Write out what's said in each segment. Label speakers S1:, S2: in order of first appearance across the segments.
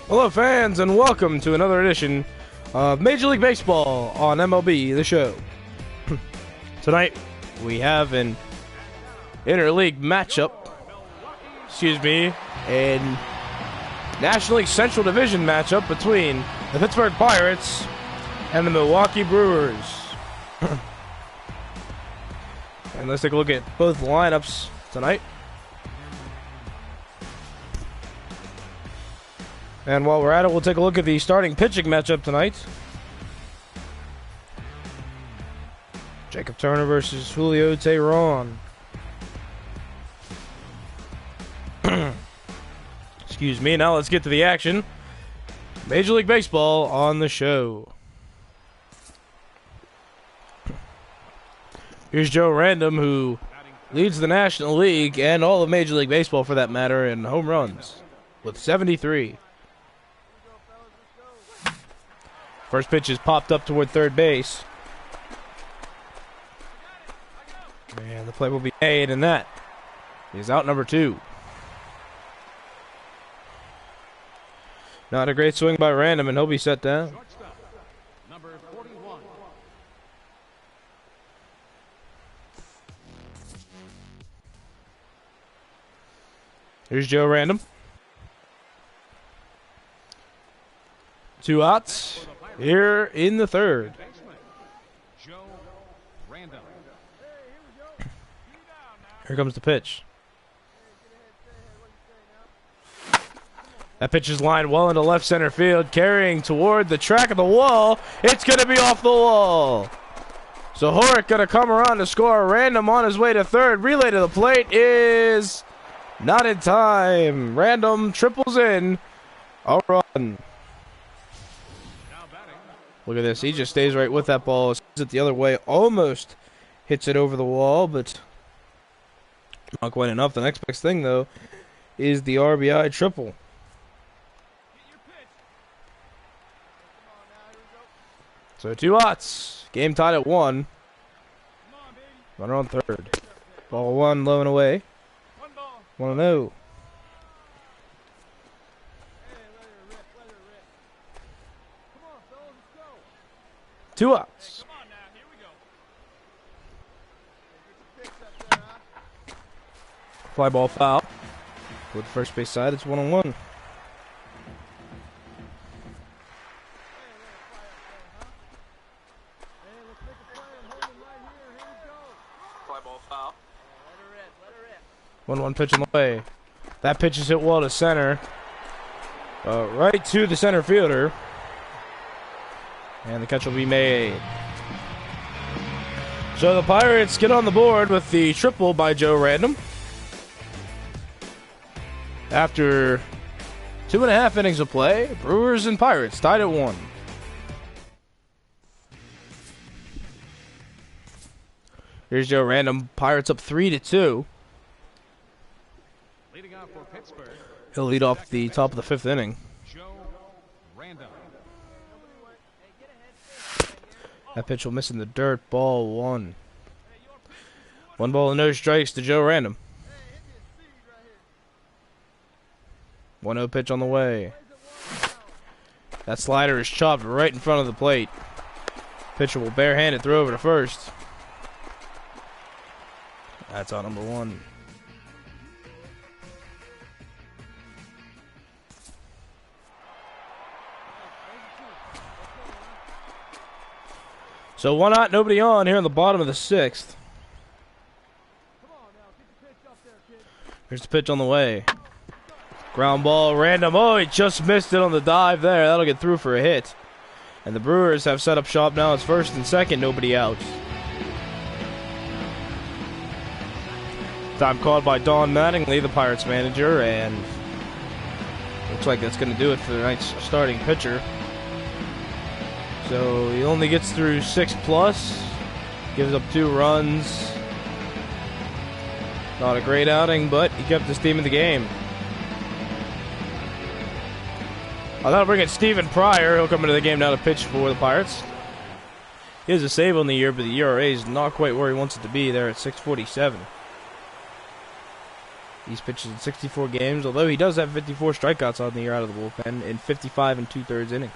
S1: Hello fans and welcome to another edition of Major League Baseball on MLB The Show. Tonight we have an interleague matchup, a National League Central Division matchup between the Pittsburgh Pirates and the Milwaukee Brewers. And let's take a look at both lineups tonight. And while we're at it, we'll take a look at the starting pitching matchup tonight. Jacob Turner versus Julio Teheran. Excuse me, now let's get to the action. Major League Baseball on the show. Here's Joe Random, who leads the National League and all of Major League Baseball for that matter in home runs with 73. First pitch is popped up toward third base. And the play will be made, and that is out number 2. Not a great swing by Random, and he'll be set down.
S2: Number 41.
S1: Here's Joe Random. 2 outs here in the third.
S2: Joe Random.
S1: Here comes the pitch. That pitch is lined well into left center field, carrying toward the track of the wall. It's going to be off the wall. So Horick going to come around to score. Random on his way to third. Relay to the plate is not in time. Random triples in a run. Look at this. He just stays right with that ball. Sends it the other way. Almost hits it over the wall, but not quite enough. The next best thing, though, is the RBI triple. So 2 outs. Game tied at 1. Runner on third. Ball 1 low and away. 1-0. Two outs. Fly ball foul. With the first base side, it's 1-1. Fly ball foul. 1-1 pitch on the way. That pitch is hit well to center. Right to the center fielder. And the catch will be made. So the Pirates get on the board with the triple by Joe Random. After 2.5 innings of play, Brewers and Pirates tied at 1. Here's Joe Random. Pirates up 3-2.
S2: Leading off for Pittsburgh.
S1: He'll lead off the top of the 5th inning.
S2: Joe Random.
S1: That pitch will miss in the dirt. Ball 1. 1 ball and no strikes to Joe Random. 1-0 pitch on the way. That slider is chopped right in front of the plate. Pitcher will barehanded throw over to first. That's out number 1. So 1 out, nobody on here in the bottom of the 6th. Here's the pitch on the way. Ground ball, Random. Oh, he just missed it on the dive there. That'll get through for a hit. And the Brewers have set up shop now. It's first and second, nobody out. Time called by Don Mattingly, the Pirates manager, and looks like that's going to do it for the night's starting pitcher. So he only gets through 6+, gives up 2 runs. Not a great outing, but he kept his team in the game. That'll bring in Stephen Pryor. He'll come into the game now to pitch for the Pirates. He has a save on the year, but the ERA is not quite where he wants it to be there at 6.47. He's pitched in 64 games, although he does have 54 strikeouts on the year out of the bullpen in 55 and 2/3 innings.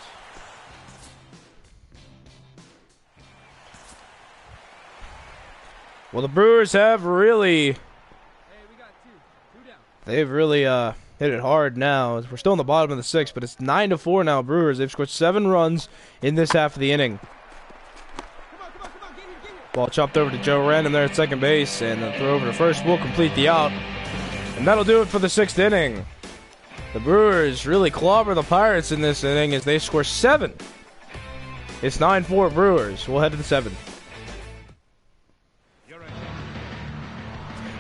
S1: Well, the Brewers have really... They've really hit it hard now. We're still in the bottom of the 6th, but it's 9-4 now, Brewers. They've scored 7 runs in this half of the inning. Ball chopped over to Joe Random there at second base, and the throw over to first will complete the out. And that'll do it for the 6th inning. The Brewers really clobber the Pirates in this inning as they score 7. It's 9-4 Brewers. We'll head to the 7th.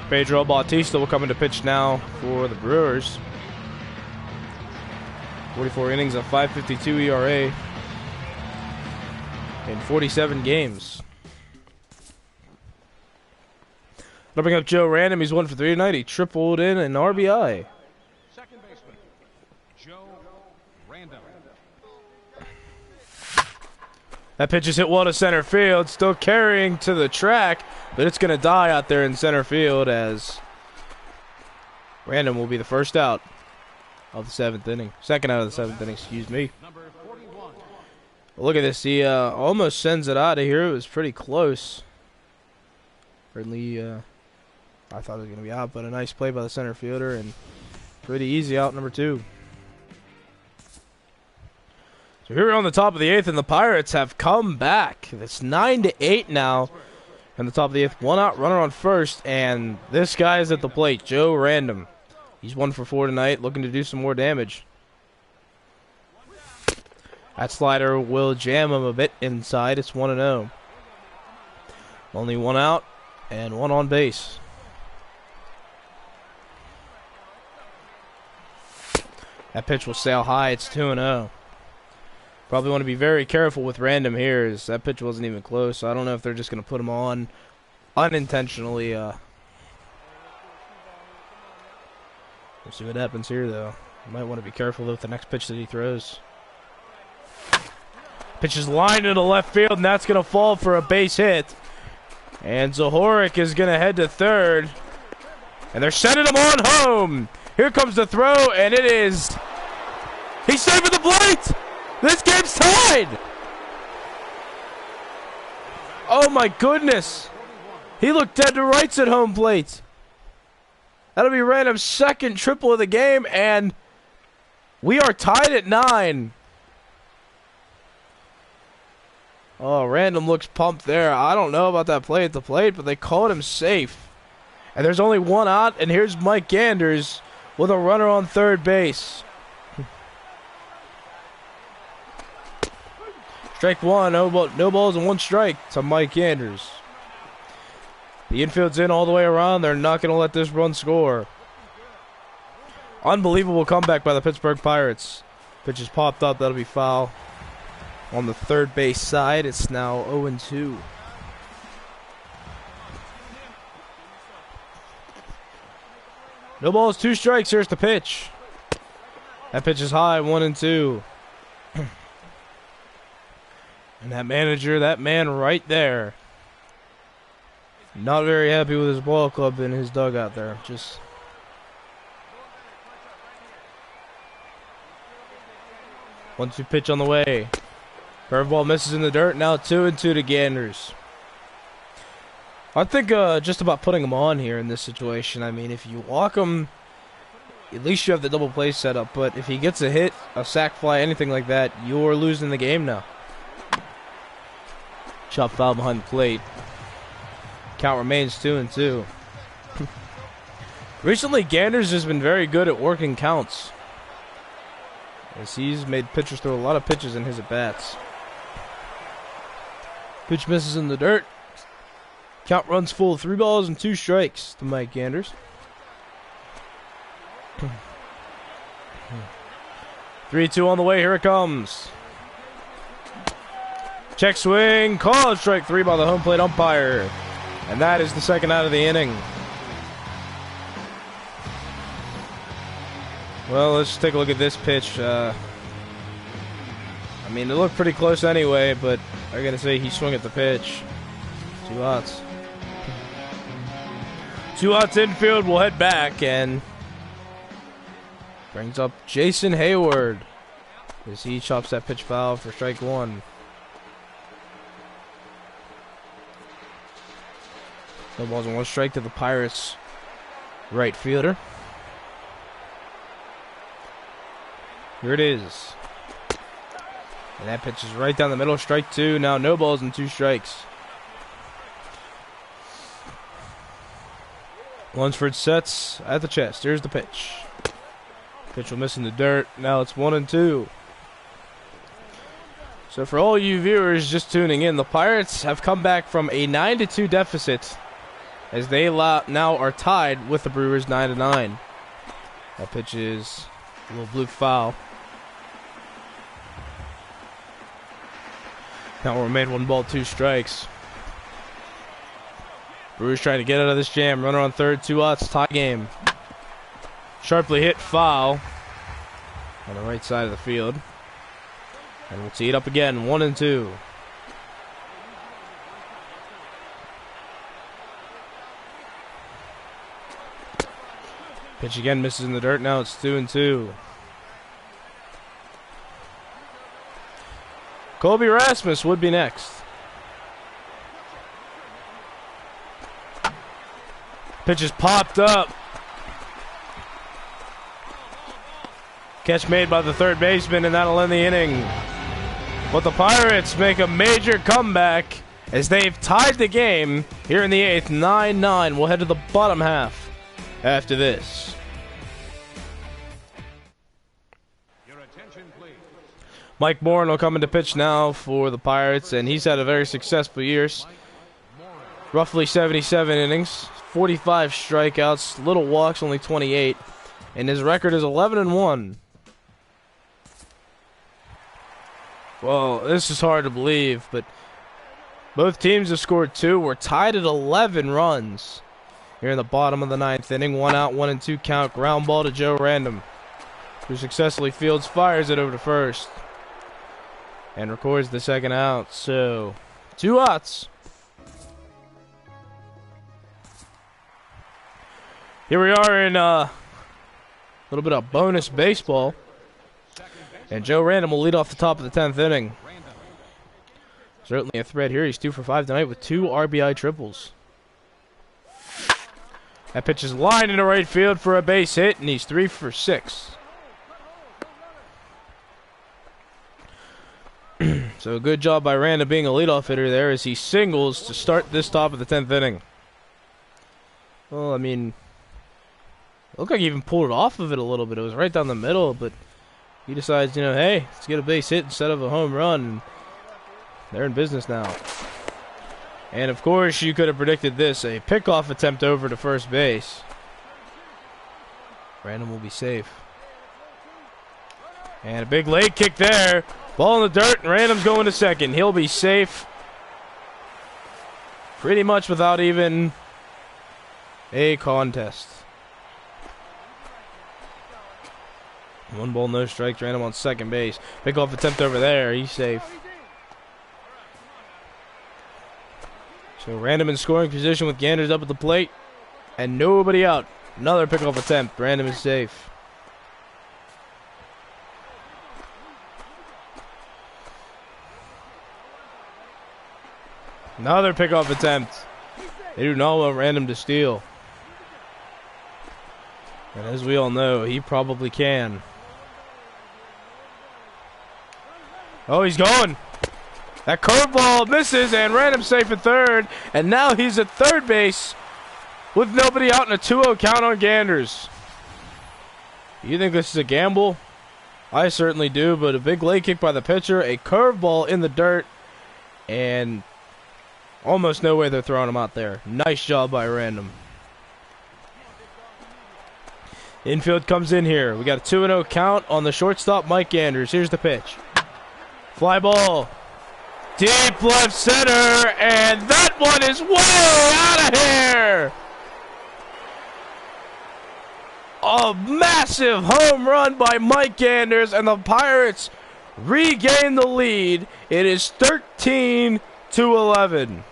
S1: Pedro Bautista will come into pitch now for the Brewers. 44 innings, a 5.52 ERA in 47 games. I'll bring up Joe Random. He's 1 for 3 tonight. He tripled in an RBI.
S2: Second baseman, Joe Random.
S1: That pitch is hit well to center field. Still carrying to the track, but it's going to die out there in center field as Random will be the first out of the 7th inning. Second out of the 7th inning, excuse me.
S2: Number 41.
S1: Well, look at this. He almost sends it out of here. It was pretty close. Certainly, I thought it was going to be out, but a nice play by the center fielder and pretty easy out number 2. So here we're on the top of the 8th, and the Pirates have come back. It's 9-8 now. In the top of the 8th, 1 out, runner on first, and this guy is at the plate, Joe Random. He's 1 for 4 tonight, looking to do some more damage. That slider will jam him a bit inside. It's 1-0. Only 1 out and 1 on base. That pitch will sail high. It's 2-0. Probably want to be very careful with Random here, as that pitch wasn't even close. So I don't know if they're just going to put him on unintentionally. We'll see what happens here, though. You might want to be careful with the next pitch that he throws. Pitch is lined into left field, and that's going to fall for a base hit. And Zohoric is going to head to third. And they're sending him on home. Here comes the throw, and it is... He's saving the plate! This game's tied! Oh my goodness! He looked dead to rights at home plate. That'll be Random's 2nd triple of the game, and we are tied at 9. Oh, Random looks pumped there. I don't know about that play at the plate, but they called him safe. And there's only 1 out, and here's Mike Ganders with a runner on third base. Strike 1, no balls and 1 strike to Mike Ganders. The infield's in all the way around. They're not going to let this run score. Unbelievable comeback by the Pittsburgh Pirates. Pitch is popped up. That'll be foul. On the third base side, it's now 0-2. No balls, 2 strikes. Here's the pitch. That pitch is high, 1-2. And that manager, that man right there, not very happy with his ball club in his dugout there. Just 1-2 pitch on the way. Curveball misses in the dirt. Now 2-2 to Ganders. I think just about putting him on here in this situation. I mean, if you walk him, at least you have the double play set up. But if he gets a hit, a sac fly, anything like that, you're losing the game now. Chop foul behind the plate. Count remains 2-2. Recently, Ganders has been very good at working counts, as he's made pitchers throw a lot of pitches in his at-bats. Pitch misses in the dirt. Count runs full. 3 balls and 2 strikes to Mike Ganders. 3-2 on the way. Here it comes. Check swing. Call. Strike 3 by the home plate umpire. And that is the 2nd out of the inning. Well, let's take a look at this pitch. I mean, it looked pretty close anyway, but I gotta say he swung at the pitch. 2 outs. 2 outs infield. We'll head back, and Brings up Jason Hayward as he chops that pitch foul for strike one. No balls and one strike to the Pirates right fielder. Here it is. And that pitch is right down the middle, strike two. Now no balls and two strikes. Lunsford sets at the chest. Here's the pitch. Pitch will miss in the dirt. Now it's 1-2. So for all you viewers just tuning in, the Pirates have come back from a 9-2 deficit as they now are tied with the Brewers 9-9. That pitch is a little blue foul. Now we're made 1 ball, 2 strikes. Brewers trying to get out of this jam. Runner on third, 2 outs, tie game. Sharply hit foul on the right side of the field. And we'll tee it up again, 1-2. Pitch again, misses in the dirt. Now it's 2-2. Colby Rasmus would be next. Pitch is popped up. Catch made by the third baseman, and that'll end the inning. But the Pirates make a major comeback as they've tied the game here in the 8th, 9-9. We'll head to the bottom half after this. Mike Moran will come into pitch now for the Pirates, and he's had a very successful year. Roughly 77 innings, 45 strikeouts, little walks, only 28, and his record is 11-1. Well, this is hard to believe, but both teams have scored 2. We're tied at 11 runs here in the bottom of the 9th inning. 1 out, 1-2 count, ground ball to Joe Random, who successfully fields, fires it over to first, and records the second out. So, 2 outs. Here we are in a little bit of bonus baseball. And Joe Random will lead off the top of the 10th inning. Certainly a threat here. He's 2 for 5 tonight with 2 RBI triples. That pitch is lined into right field for a base hit, and he's 3 for 6. So a good job by Random being a leadoff hitter there as he singles to start this top of the 10th inning. Well, I mean, looked like he even pulled it off of it a little bit. It was right down the middle, but he decides, you know, hey, let's get a base hit instead of a home run. They're in business now. And, of course, you could have predicted this, a pickoff attempt over to first base. Random will be safe. And a big leg kick there. Ball in the dirt, and Random's going to second. He'll be safe pretty much without even a contest. 1 ball, no strikes. Random on second base. Pickoff attempt over there. He's safe. So Random in scoring position with Ganders up at the plate. And nobody out. Another pickoff attempt. Random is safe. Another pickoff attempt. They do not want Random to steal. And as we all know, he probably can. Oh, he's going. That curveball misses, and Random safe at third. And now he's at third base with nobody out and a 2-0 count on Ganders. You think this is a gamble? I certainly do, but a big leg kick by the pitcher, a curveball in the dirt, and almost no way they're throwing him out there. Nice job by Random. Infield comes in here. We got a 2-0 count on the shortstop, Mike Ganders. Here's the pitch. Fly ball. Deep left center, and that one is way out of here. A massive home run by Mike Ganders, and the Pirates regain the lead. It is 13-11.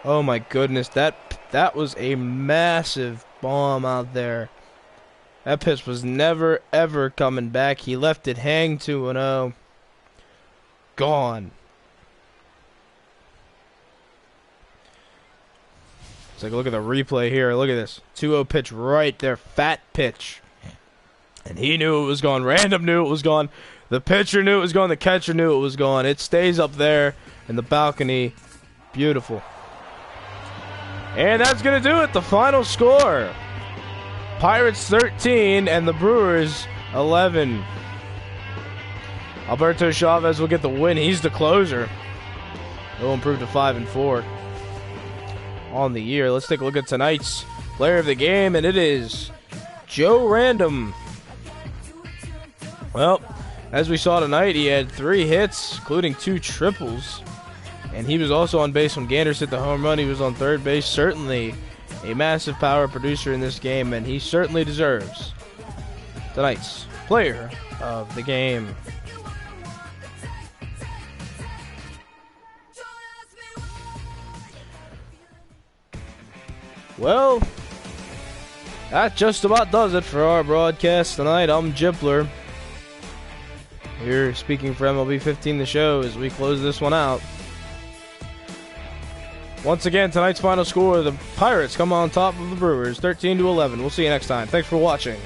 S1: Oh my goodness, that was a massive bomb out there. That pitch was never, ever coming back. He left it hang 2-0. Gone. Let's take a look at the replay here. Look at this. 2-0 pitch right there. Fat pitch. And he knew it was gone. Random knew it was gone. The pitcher knew it was gone. The catcher knew it was gone. It stays up there in the balcony. Beautiful. And that's going to do it. The final score. Pirates 13 and the Brewers 11. Alberto Chavez will get the win. He's the closer. He'll improve to 5-4 on the year. Let's take a look at tonight's player of the game, and it is Joe Random. Well, as we saw tonight, he had 3 hits, including 2 triples. And he was also on base when Ganders hit the home run. He was on third base. Certainly a massive power producer in this game, and he certainly deserves tonight's player of the game. Well, that just about does it for our broadcast tonight. I'm Jippler, here speaking for MLB 15 The Show as we close this one out. Once again, tonight's final score, the Pirates come on top of the Brewers, 13-11. We'll see you next time. Thanks for watching.